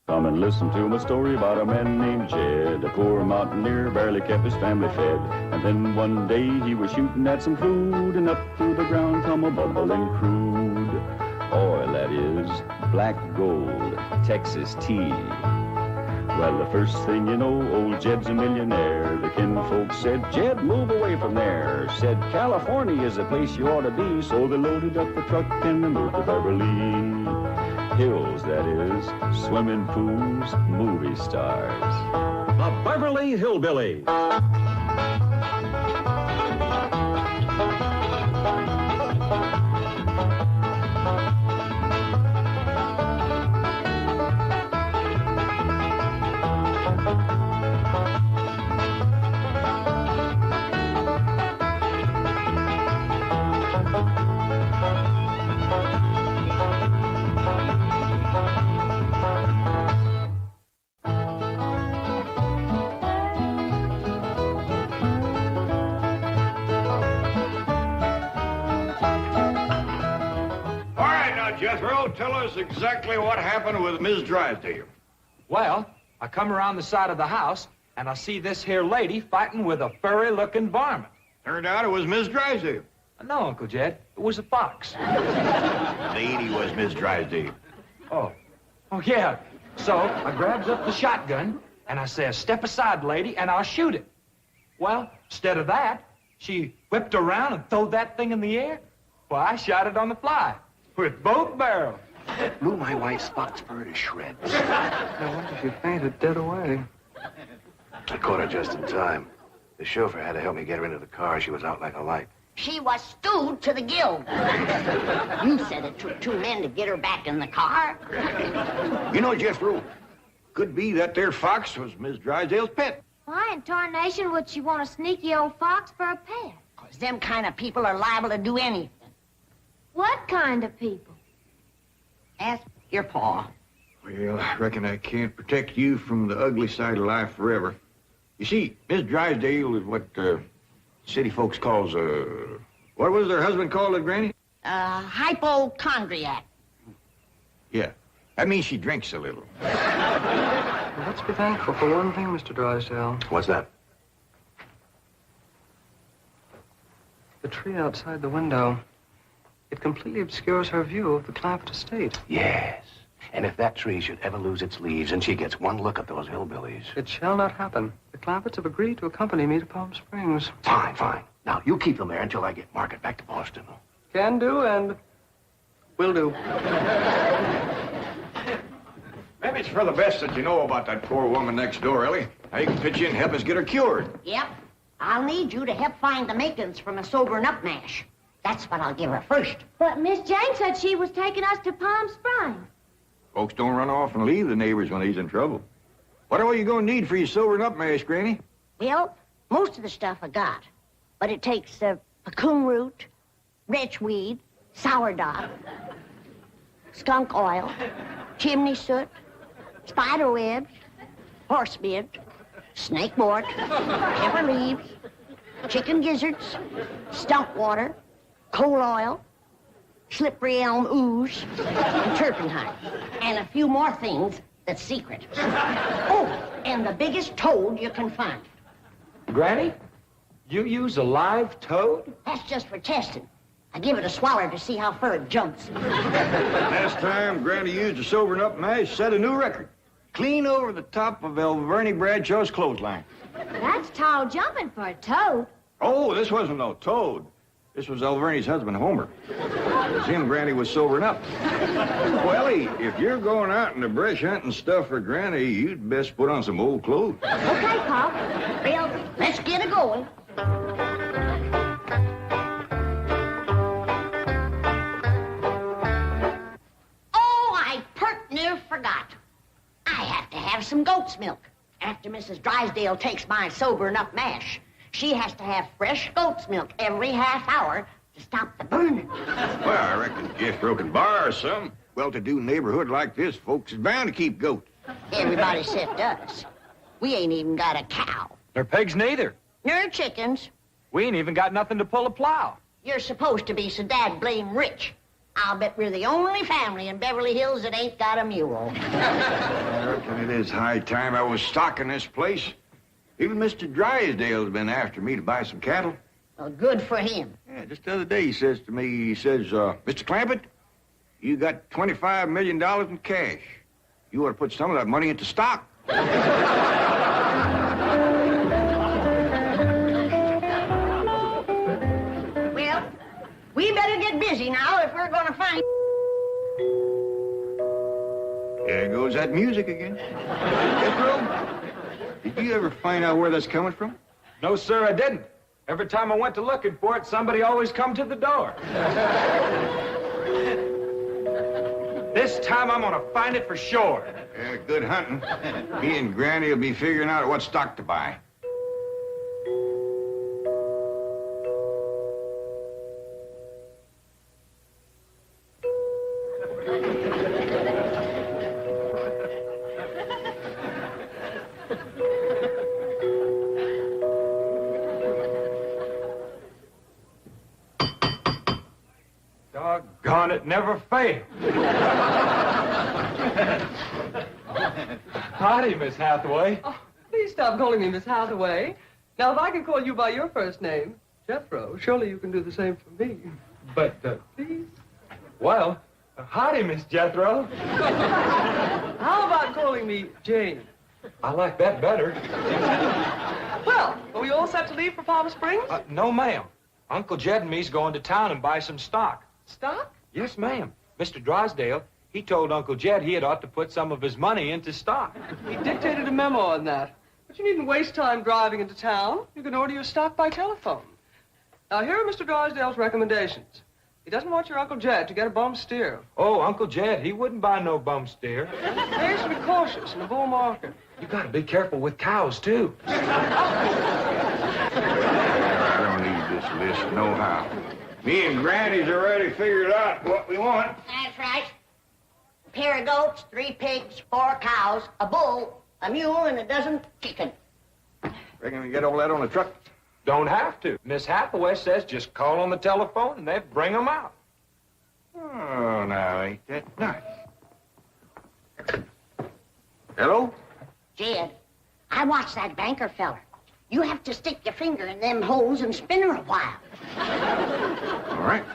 Come and listen to my story about a man named Jed. A poor mountaineer barely kept his family fed. And then one day he was shooting at some food, and up through the ground come a bubbling crude oil, that is, black gold, Texas tea. Well, the first thing you know, old Jed's a millionaire. The kinfolk said, Jed, move away from there. Said, California is the place you ought to be. So they loaded up the truck and they moved to Beverly Hills, that is, swimming pools, movie stars. The Beverly Hillbillies. Jethro, tell us exactly what happened with Miss Drysdale. Well, I come around the side of the house, and I see this here lady fighting with a furry-looking varmint. Turned out it was Miss Drysdale. No, Uncle Jed, it was a fox. Lady was Miss Drysdale. Oh, yeah. So I grabs up the shotgun, and I says, step aside, lady, and I'll shoot it. Well, instead of that, she whipped around and throwed that thing in the air. Well, I shot it on the fly. With both barrels. Blew my wife's fox fur to shreds. No wonder she fainted dead away. I caught her just in time. The chauffeur had to help me get her into the car. She was out like a light. She was stewed to the gills. You said it took 2 men to get her back in the car. You know, Jethro, could be that there fox was Miss Drysdale's pet. Why in tarnation would she want a sneaky old fox for a pet? 'Cause them kind of people are liable to do anything. What kind of people? Ask your pa. Well, I reckon I can't protect you from the ugly side of life forever. You see, Miss Drysdale is what city folks calls what was her husband called it, Granny? Hypochondriac. Yeah, that means she drinks a little. Well, let's be thankful for one thing, Mr. Drysdale. What's that? The tree outside the window. It completely obscures her view of the Clampett estate. Yes. And if that tree should ever lose its leaves and she gets one look at those hillbillies... It shall not happen. The Clampetts have agreed to accompany me to Palm Springs. Fine, fine. Now, you keep them there until I get Margaret back to Boston. Can do and will do. Maybe it's for the best that you know about that poor woman next door, Ellie. Now you can pitch in and help us get her cured. Yep. I'll need you to help find the makings from a sobering up mash. That's what I'll give her first. But Miss Jane said she was taking us to Palm Springs. Folks don't run off and leave the neighbors when he's in trouble. What are you going to need for your sobering up mash, Granny? Well, most of the stuff I got. But it takes pecan root, wretchweed, sourdough, skunk oil, chimney soot, spider webs, horsebeard, snake wart, pepper leaves, chicken gizzards, stump water, coal oil, slippery elm ooze, and turpentine, and a few more things that's secret. Oh, and the biggest toad you can find. Granny, you use a live toad? That's just for testing. I give it a swaller to see how far it jumps. Last time Granny used a sobering up mash, set a new record. Clean over the top of Elverny Bradshaw's clothesline. That's tall jumping for a toad. Oh, this wasn't no toad. This was Elverny's husband, Homer. It was him Granny was sobering up. Wellie, if you're going out in the brush hunting stuff for Granny, you'd best put on some old clothes. Okay, Pop. Well, let's get it going. Oh, I pert near forgot. I have to have some goat's milk. After Mrs. Drysdale takes my sobering up mash, she has to have fresh goat's milk every half hour to stop the burning. Well, I reckon Jethro can borrow some. Well-to-do neighborhood like this, folks is bound to keep goats. Everybody except us. We ain't even got a cow. Nor pigs neither. Nor chickens. We ain't even got nothing to pull a plow. You're supposed to be so dad blame rich. I'll bet we're the only family in Beverly Hills that ain't got a mule. reckon it is high time I was stocking this place. Even Mr. Drysdale's been after me to buy some cattle. Well, good for him. Yeah, just the other day he says to me, Mr. Clampett, you got $25 million in cash. You ought to put some of that money into stock. Well, we better get busy now if we're going to find... There goes that music again. Jethro, did you ever find out where that's coming from? No, sir, I didn't. Every time I went to looking for it, somebody always come to the door. This time I'm gonna find it for sure. Yeah, good hunting. Me and Granny will be figuring out what stock to buy. Doggone it, never failed. Howdy, Miss Hathaway. Oh, please stop calling me Miss Hathaway. Now, if I can call you by your first name, Jethro, surely you can do the same for me. But, Please? well, howdy, Miss Jethro. How about calling me Jane? I like that better. Well, are we all set to leave for Palm Springs? No, ma'am. Uncle Jed and me's going to town and buy some stock. Stock? Yes, ma'am. Mr. Drysdale, he told Uncle Jed he had ought to put some of his money into stock. He dictated a memo on that. But you needn't waste time driving into town. You can order your stock by telephone. Now, here are Mr. Drysdale's recommendations. He doesn't want your Uncle Jed to get a bum steer. Oh, Uncle Jed, he wouldn't buy no bum steer. Players should be cautious in the bull market. You gotta be careful with cows, too. I don't need this list nohow. Me and Granny's already figured out what we want. That's right. A pair of goats, 3 pigs, 4 cows, a bull, a mule, and a dozen chickens. Reckon we get all that on the truck? Don't have to. Miss Hathaway says just call on the telephone and they bring them out. Oh, now, ain't that nice? Hello? Jed, I watched that banker feller. You have to stick your finger in them holes and spin her a while. All right.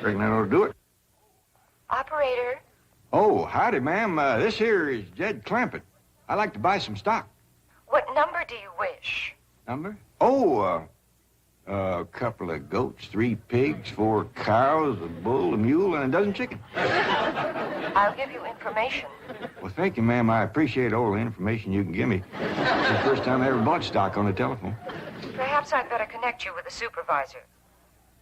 Reckon that ought to do it. Operator. Oh, howdy, ma'am. This here is Jed Clampett. I'd like to buy some stock. What number do you wish? Number? Oh, a couple of goats, 3 pigs, 4 cows, a bull, a mule, and a dozen chickens. I'll give you information. Well, thank you, ma'am. I appreciate all the information you can give me. It's the first time I ever bought stock on the telephone. Perhaps I'd better connect you with a supervisor.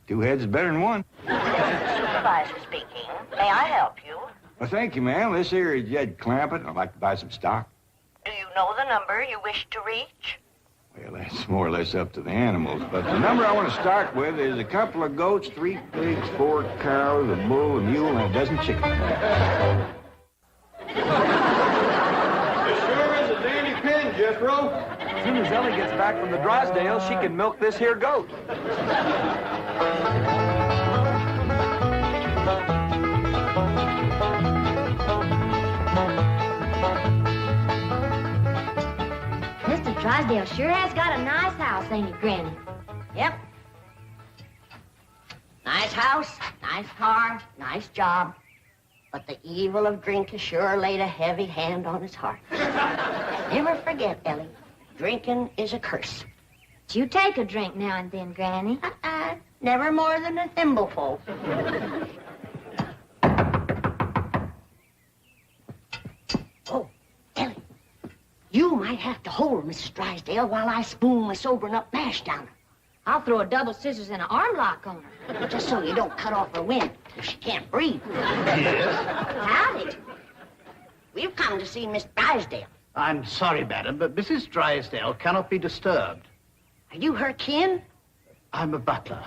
2 heads is better than 1. Supervisor speaking. May I help you? Well, thank you, ma'am. This here is Jed Clampett. I'd like to buy some stock. Do you know the number you wish to reach? Well, that's more or less up to the animals. But the number I want to start with is a couple of goats, 3 pigs, 4 cows, a bull, a mule, and a dozen chickens. This sure is a dandy pin, Jethro. As soon as Ellie gets back from the Drysdale, she can milk this here goat. Mr. Drysdale sure has got a nice house, ain't he, Granny? Yep. Nice house, nice car, nice job. But the evil of drink has sure laid a heavy hand on his heart. Never forget, Ellie, drinking is a curse. But you take a drink now and then, Granny. Never more than a thimbleful. Oh, Ellie, you might have to hold Mrs. Drysdale while I spoon my sobering up mash down her. I'll throw a double scissors and an arm lock on her. Just so you don't cut off her wind if she can't breathe. Howdy. We've come to see Miss Drysdale. I'm sorry, madam, but Mrs. Drysdale cannot be disturbed. Are you her kin? I'm a butler.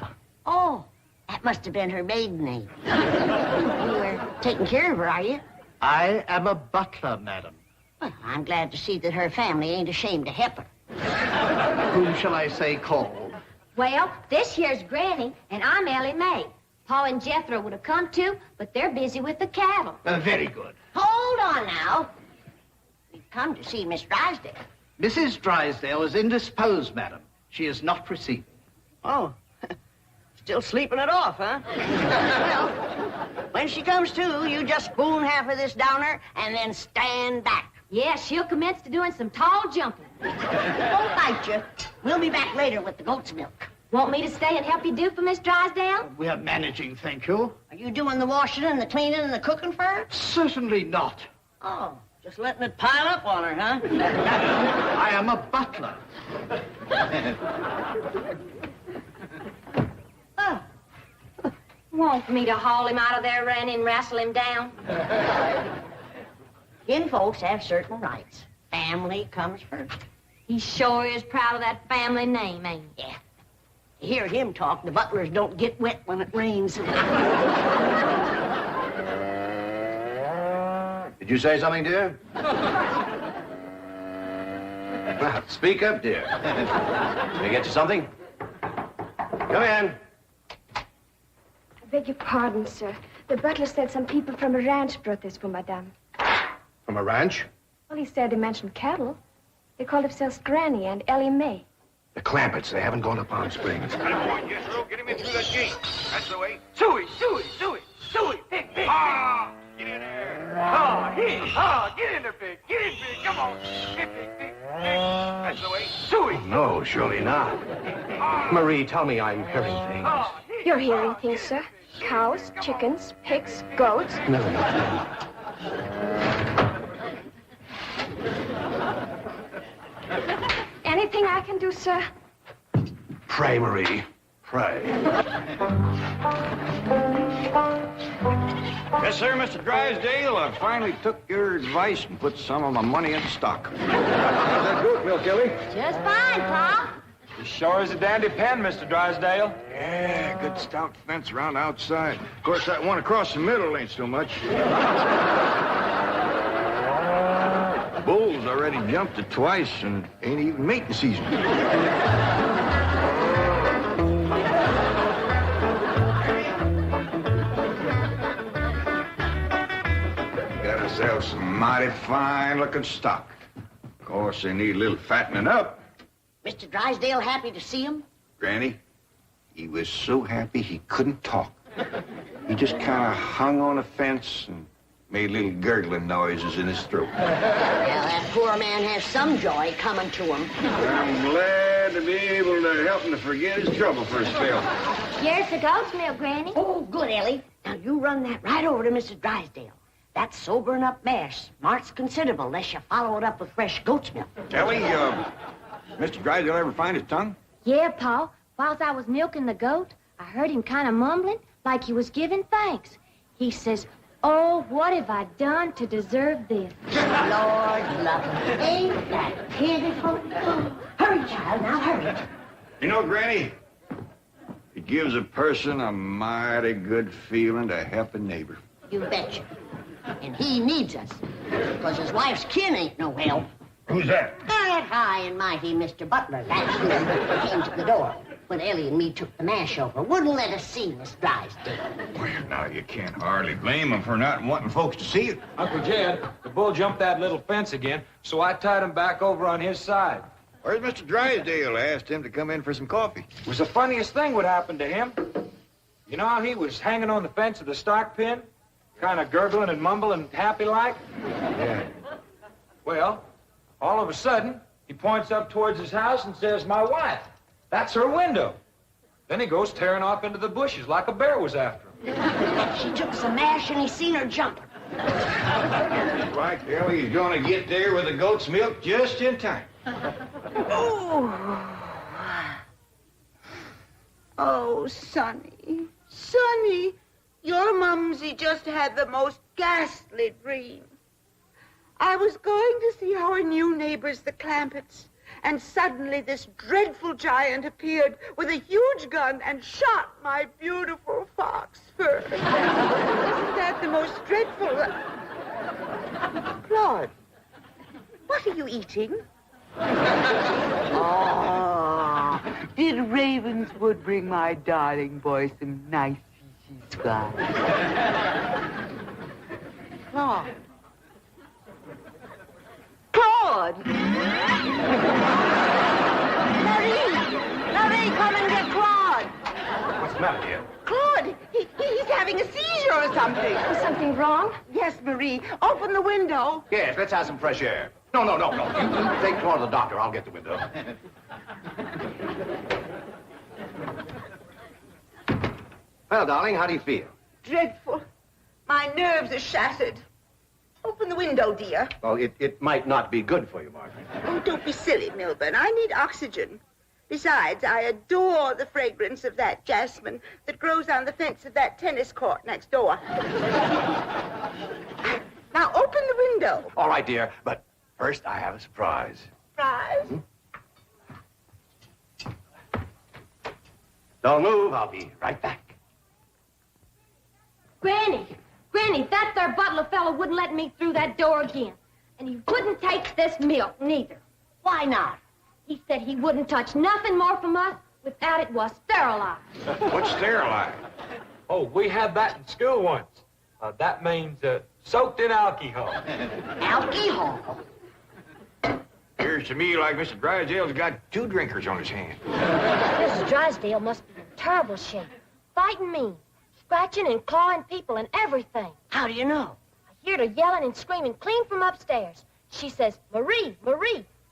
Oh, that must have been her maiden name. You are taking care of her, are you? I am a butler, madam. Well, I'm glad to see that her family ain't ashamed to help her. Whom shall I say called? Well, this here's Granny, and I'm Ellie Mae. Pa and Jethro would have come too, but they're busy with the cattle. Very good. Hold on now. We've come to see Miss Drysdale. Mrs. Drysdale is indisposed, madam. She is not receiving. Oh, still sleeping it off, huh? Well, when she comes to, you just spoon half of this down her and then stand back. Yeah, she'll commence to doing some tall jumping. Don't bite you. We'll be back later with the goat's milk. Want me to stay and help you do for Miss Drysdale? We are managing, thank you. Are you doing the washing and the cleaning and the cooking for her? Certainly not. Oh, just letting it pile up on her, huh? I am a butler. Oh. Want me to haul him out of there, Ranny, and wrestle him down? Kin folks have certain rights. Family comes first. He sure is proud of that family name, ain't he? Yeah. You hear him talk, the butlers don't get wet when it rains. Did you say something, dear? Well, speak up, dear. Can I get you something? Come in. I beg your pardon, sir. The butler said some people from a ranch brought this for Madame. From a ranch? Well, he said they mentioned cattle. They called themselves Granny and Ellie Mae. The Clampetts. They haven't gone to Palm Springs. Get him in through that gate. That's the way. Suey! Pick! Ah! Get in there. Get in there, Pig! Get in, Pig! Come on! Pig! That's the way. Suey! No, surely not. Marie, tell me I'm hearing things. You're hearing things, sir. Cows, chickens, pigs, goats. No. Anything I can do, sir? Pray, Marie. Pray. Yes, sir, Mr. Drysdale. I finally took your advice and put some of my money into stock. How's that goat milk, Ellie? Just fine, Pa. As sure as a dandy pen, Mr. Drysdale. Yeah, good stout fence around the outside. Of course, that one across the middle ain't so much. Bulls already jumped it twice and ain't even mating season. Got ourselves some mighty fine-looking stock. Of course, they need a little fattening up. Mr. Drysdale happy to see him? Granny, he was so happy he couldn't talk. He just kind of hung on a fence and made little gurgling noises in his throat. Well, that poor man has some joy coming to him. I'm glad to be able to help him to forget his trouble for a spell. Here's the goat's milk, Granny. Oh, good, Ellie. Now, you run that right over to Mrs. Drysdale. That sobering up mash smarts considerable unless you follow it up with fresh goat's milk. Ellie, Mr. Drysdale ever find his tongue? Yeah, Pa. Whilst I was milking the goat, I heard him kind of mumbling like he was giving thanks. He says, "Oh, what have I done to deserve this?" Lord love him. Ain't that pitiful? Oh, hurry, child, now hurry. You know, Granny, it gives a person a mighty good feeling to help a neighbor. You betcha. And he needs us, because his wife's kin ain't no help. Who's that? That high and mighty Mr. Butler, that's who came to the door when Ellie and me took the mash over. Wouldn't let us see Miss Drysdale. Well, now, you can't hardly blame him for not wanting folks to see it. Uncle Jed, the bull jumped that little fence again, so I tied him back over on his side. Where's Mr. Drysdale? I asked him to come in for some coffee. It was the funniest thing what happened to him. You know how he was hanging on the fence of the stock pen, kind of gurgling and mumbling happy-like? Yeah. Well, all of a sudden, he points up towards his house and says, "My wife, that's her window." Then he goes tearing off into the bushes like a bear was after him. She took some mash and he seen her jumping. Like Ellie's gonna get there with the goat's milk just in time. Oh, Sonny, Sonny, your mumsy just had the most ghastly dream. I was going to see our new neighbors, the Clampetts, and suddenly this dreadful giant appeared with a huge gun and shot my beautiful fox fur. Isn't that the most dreadful... Claude, what are you eating? Oh, did Ravenswood bring my darling boy some nice squash? Claude. Claude! Marie, come and get Claude. What's the matter, dear? Claude, he's having a seizure or something. Is something wrong? Yes, Marie. Open the window. Yes, let's have some fresh air. No. You take Claude to the doctor. I'll get the window. Well, darling, how do you feel? Dreadful. My nerves are shattered. Open the window, dear. Well, it might not be good for you, Margaret. Oh, don't be silly, Milburn. I need oxygen. Besides, I adore the fragrance of that jasmine that grows on the fence of that tennis court next door. Now, open the window. All right, dear, but first I have a surprise. Surprise? Don't move. I'll be right back. Granny, that there butler fellow wouldn't let me through that door again. And he wouldn't take this milk, neither. Why not? He said he wouldn't touch nothing more from us without it was sterilized. What's sterilized? Oh, we had that in school once. That means soaked in alcohol. Alcohol? Appears to me like Mr. Drysdale's got 2 drinkers on his hand. Mrs. Drysdale must be in terrible shape. Fighting mean. Scratching and clawing people and everything. How do you know? I heard her yelling and screaming clean from upstairs. She says, Marie,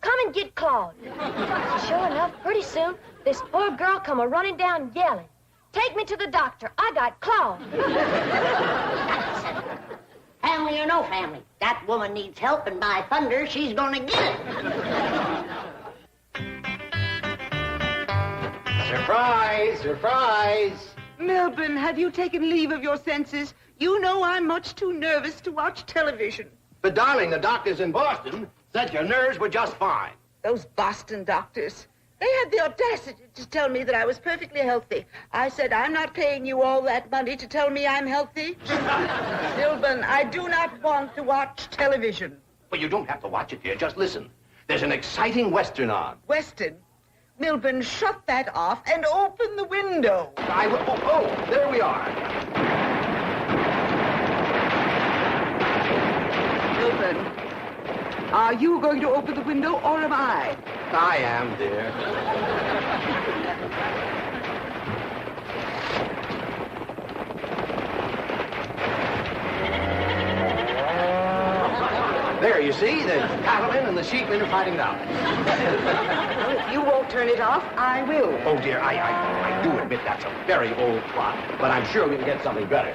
come and get Claude. Sure enough, pretty soon, this poor girl come a-running down yelling. Take me to the doctor. I got Claude. Family or no family, that woman needs help, and by thunder, she's gonna get it. Surprise! Milburn, have you taken leave of your senses? You know I'm much too nervous to watch television. But, darling, the doctors in Boston said your nerves were just fine. Those Boston doctors. They had the audacity to tell me that I was perfectly healthy. I said, I'm not paying you all that money to tell me I'm healthy. Milburn, I do not want to watch television. Well, you don't have to watch it, dear. Just listen. There's an exciting Western on. Weston, Milburn, shut that off and open the window. I will. Oh, there we are. Milburn, are you going to open the window or am I? I am, dear. There, you see, the cattlemen and the sheepmen are fighting now. Well, if you won't turn it off, I will. Oh, dear, I do admit that's a very old plot, but I'm sure we can get something better.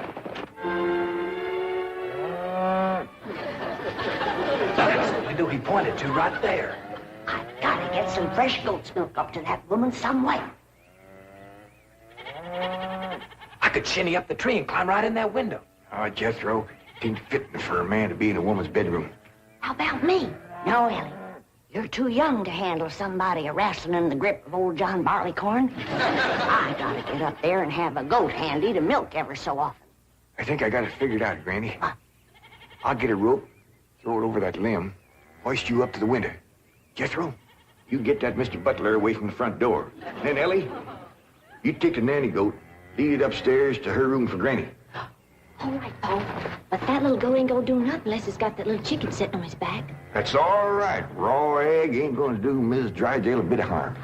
That's the window he pointed to right there. I've got to get some fresh goat's milk up to that woman some way. I could shinny up the tree and climb right in that window. Oh, Jethro, it ain't fitting for a man to be in a woman's bedroom. How about me? No, Ellie. You're too young to handle somebody wrestling in the grip of old John Barleycorn. I gotta get up there and have a goat handy to milk ever so often. I think I got it figured out, Granny. I'll get a rope, throw it over that limb, hoist you up to the window. Jethro, you get that Mr. Butler away from the front door. Then, Ellie, you take the nanny goat, lead it upstairs to her room for Granny. All right, Paul. But that little goat ain't gonna do nothing unless it's got that little chicken sitting on his back. That's all right. Raw egg ain't gonna do Mrs. Drysdale a bit of harm.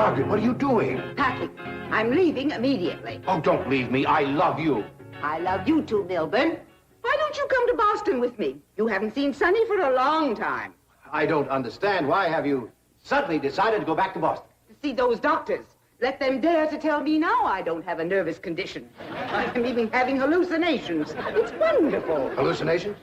Margaret, what are you doing? Packing. I'm leaving immediately. Oh, don't leave me. I love you. I love you too, Milburn. Why don't you come to Boston with me? You haven't seen Sonny for a long time. I don't understand. Why have you suddenly decided to go back to Boston? To see those doctors. Let them dare to tell me now I don't have a nervous condition. I'm even having hallucinations. It's wonderful. Hallucinations?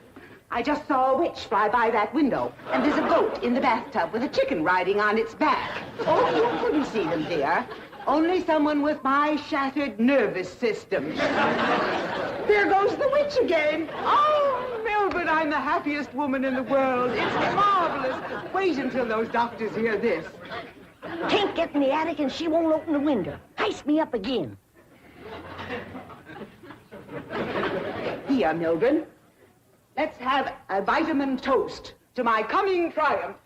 I just saw a witch fly by that window, and there's a goat in the bathtub with a chicken riding on its back. Oh, you couldn't see them, dear. Only someone with my shattered nervous system. There goes the witch again. Oh, Milburn, I'm the happiest woman in the world. It's marvelous. Wait until those doctors hear this. Can't get in the attic and she won't open the window. Heist me up again. Here, Milburn. Let's have a vitamin toast to my coming triumph.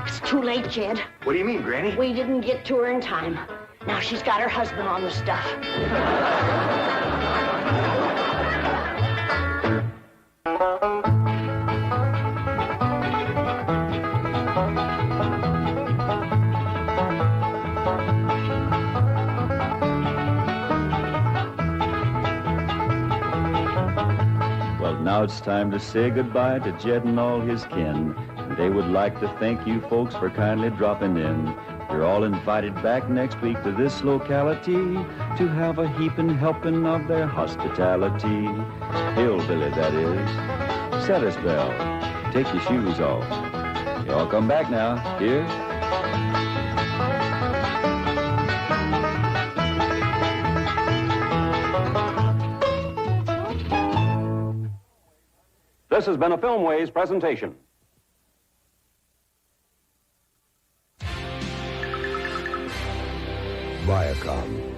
It's too late, Jed. What do you mean, Granny? We didn't get to her in time. Now she's got her husband on the stuff. Well, now it's time to say goodbye to Jed and all his kin. And they would like to thank you folks for kindly dropping in. You're all invited back next week to this locality to have a heaping helping of their hospitality. Hillbilly, that is. Set us bell. Take your shoes off. Y'all come back now. Here. This has been a Filmways presentation. Viacom.